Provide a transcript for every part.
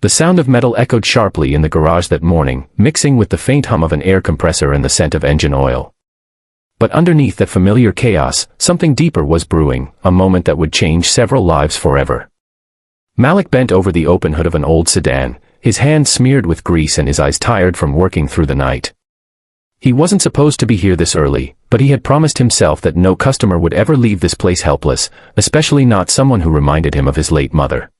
The sound of metal echoed sharply in the garage that morning, mixing with the faint hum of an air compressor and the scent of engine oil. But underneath that familiar chaos, something deeper was brewing, a moment that would change several lives forever. Malik bent over the open hood of an old sedan, his hands smeared with grease and his eyes tired from working through the night. He wasn't supposed to be here this early, but he had promised himself that no customer would ever leave this place helpless, especially not someone who reminded him of his late mother.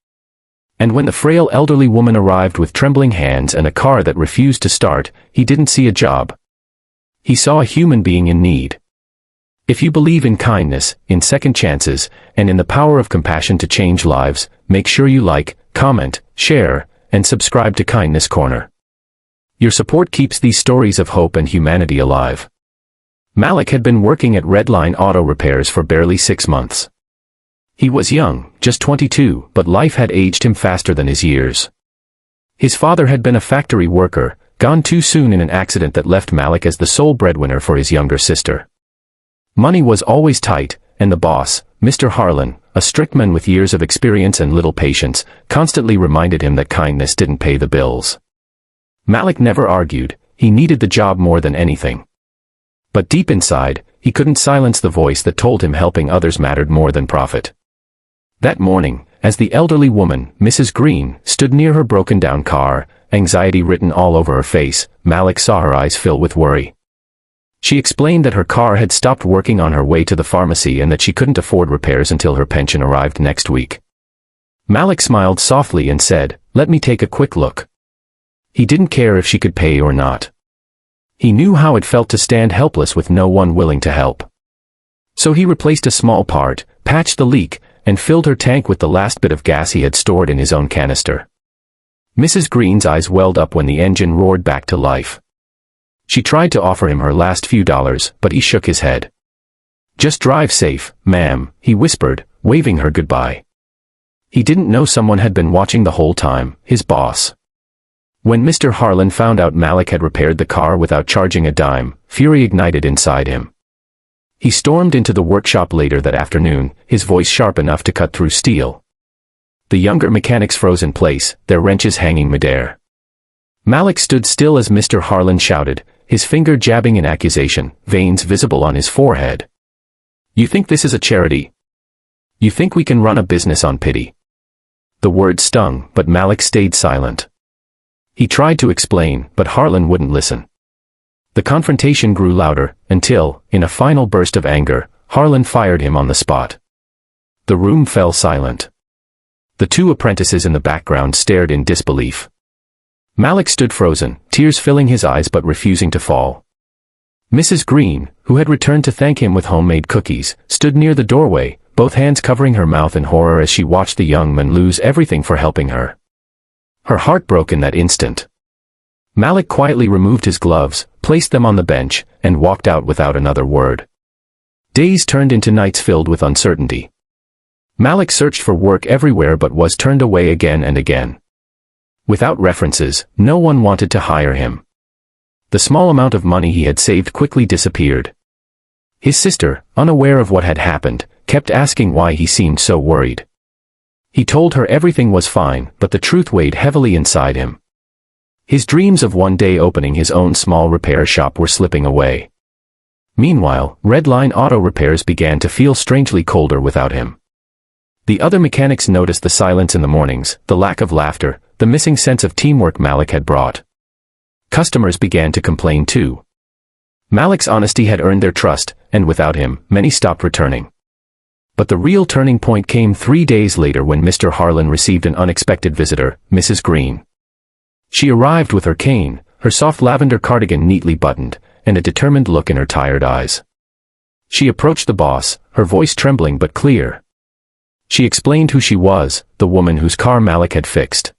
And when the frail elderly woman arrived with trembling hands and a car that refused to start, he didn't see a job. He saw a human being in need. If you believe in kindness, in second chances, and in the power of compassion to change lives, make sure you like, comment, share, and subscribe to Kindness Corner. Your support keeps these stories of hope and humanity alive. Malik had been working at Redline Auto Repairs for barely 6 months. He was young, just 22, but life had aged him faster than his years. His father had been a factory worker, gone too soon in an accident that left Malik as the sole breadwinner for his younger sister. Money was always tight, and the boss, Mr. Harlan, a strict man with years of experience and little patience, constantly reminded him that kindness didn't pay the bills. Malik never argued, he needed the job more than anything. But deep inside, he couldn't silence the voice that told him helping others mattered more than profit. That morning, as the elderly woman, Mrs. Green, stood near her broken-down car, anxiety written all over her face, Malik saw her eyes fill with worry. She explained that her car had stopped working on her way to the pharmacy and that she couldn't afford repairs until her pension arrived next week. Malik smiled softly and said, "Let me take a quick look." He didn't care if she could pay or not. He knew how it felt to stand helpless with no one willing to help. So he replaced a small part, patched the leak, and filled her tank with the last bit of gas he had stored in his own canister. Mrs. Green's eyes welled up when the engine roared back to life. She tried to offer him her last few dollars, but he shook his head. "Just drive safe, ma'am," he whispered, waving her goodbye. He didn't know someone had been watching the whole time, his boss. When Mr. Harlan found out Malik had repaired the car without charging a dime, fury ignited inside him. He stormed into the workshop later that afternoon, his voice sharp enough to cut through steel. The younger mechanics froze in place, their wrenches hanging midair. Malik stood still as Mr. Harlan shouted, his finger jabbing in accusation, veins visible on his forehead. "You think this is a charity? You think we can run a business on pity?" The word stung, but Malik stayed silent. He tried to explain, but Harlan wouldn't listen. The confrontation grew louder, until, in a final burst of anger, Harlan fired him on the spot. The room fell silent. The two apprentices in the background stared in disbelief. Malik stood frozen, tears filling his eyes but refusing to fall. Mrs. Green, who had returned to thank him with homemade cookies, stood near the doorway, both hands covering her mouth in horror as she watched the young man lose everything for helping her. Her heart broke in that instant. Malik quietly removed his gloves, placed them on the bench, and walked out without another word. Days turned into nights filled with uncertainty. Malik searched for work everywhere but was turned away again and again. Without references, no one wanted to hire him. The small amount of money he had saved quickly disappeared. His sister, unaware of what had happened, kept asking why he seemed so worried. He told her everything was fine, but the truth weighed heavily inside him. His dreams of one day opening his own small repair shop were slipping away. Meanwhile, Redline Auto Repairs began to feel strangely colder without him. The other mechanics noticed the silence in the mornings, the lack of laughter, the missing sense of teamwork Malik had brought. Customers began to complain too. Malik's honesty had earned their trust, and without him, many stopped returning. But the real turning point came 3 days later when Mr. Harlan received an unexpected visitor, Mrs. Green. She arrived with her cane, her soft lavender cardigan neatly buttoned, and a determined look in her tired eyes. She approached the boss, her voice trembling but clear. She explained who she was, the woman whose car Malik had fixed.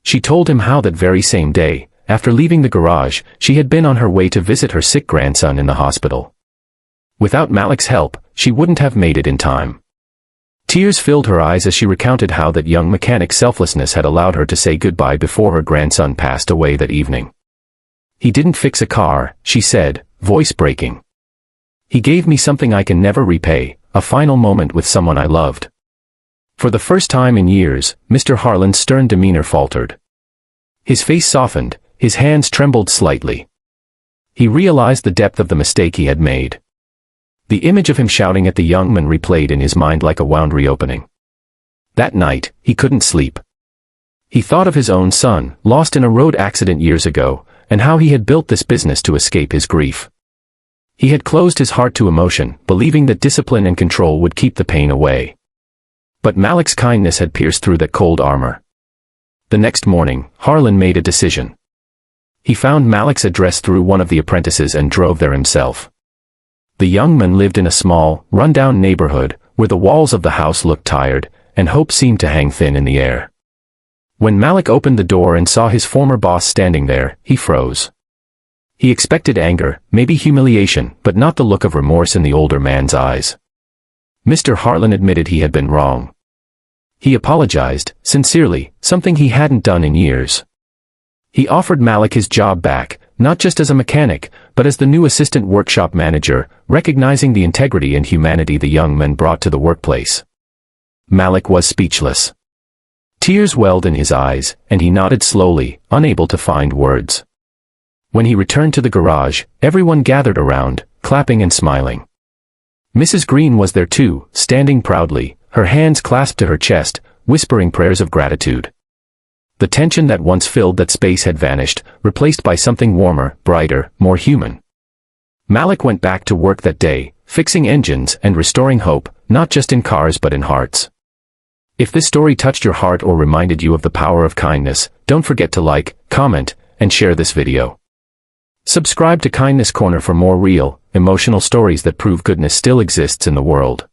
She told him how that very same day, after leaving the garage, she had been on her way to visit her sick grandson in the hospital. Without Malik's help, she wouldn't have made it in time. Tears filled her eyes as she recounted how that young mechanic's selflessness had allowed her to say goodbye before her grandson passed away that evening. "He didn't fix a car," she said, voice breaking. "He gave me something I can never repay, a final moment with someone I loved." For the first time in years, Mr. Harlan's stern demeanor faltered. His face softened, his hands trembled slightly. He realized the depth of the mistake he had made. The image of him shouting at the young man replayed in his mind like a wound reopening. That night, he couldn't sleep. He thought of his own son, lost in a road accident years ago, and how he had built this business to escape his grief. He had closed his heart to emotion, believing that discipline and control would keep the pain away. But Malik's kindness had pierced through that cold armor. The next morning, Harlan made a decision. He found Malik's address through one of the apprentices and drove there himself. The young man lived in a small, run-down neighborhood, where the walls of the house looked tired, and hope seemed to hang thin in the air. When Malik opened the door and saw his former boss standing there, he froze. He expected anger, maybe humiliation, but not the look of remorse in the older man's eyes. Mr. Harlan admitted he had been wrong. He apologized, sincerely, something he hadn't done in years. He offered Malik his job back, not just as a mechanic, but as the new assistant workshop manager, recognizing the integrity and humanity the young man brought to the workplace. Malik was speechless. Tears welled in his eyes, and he nodded slowly, unable to find words. When he returned to the garage, everyone gathered around, clapping and smiling. Mrs. Green was there too, standing proudly, her hands clasped to her chest, whispering prayers of gratitude. The tension that once filled that space had vanished, replaced by something warmer, brighter, more human. Malik went back to work that day, fixing engines and restoring hope, not just in cars but in hearts. If this story touched your heart or reminded you of the power of kindness, don't forget to like, comment, and share this video. Subscribe to Kindness Corner for more real, emotional stories that prove goodness still exists in the world.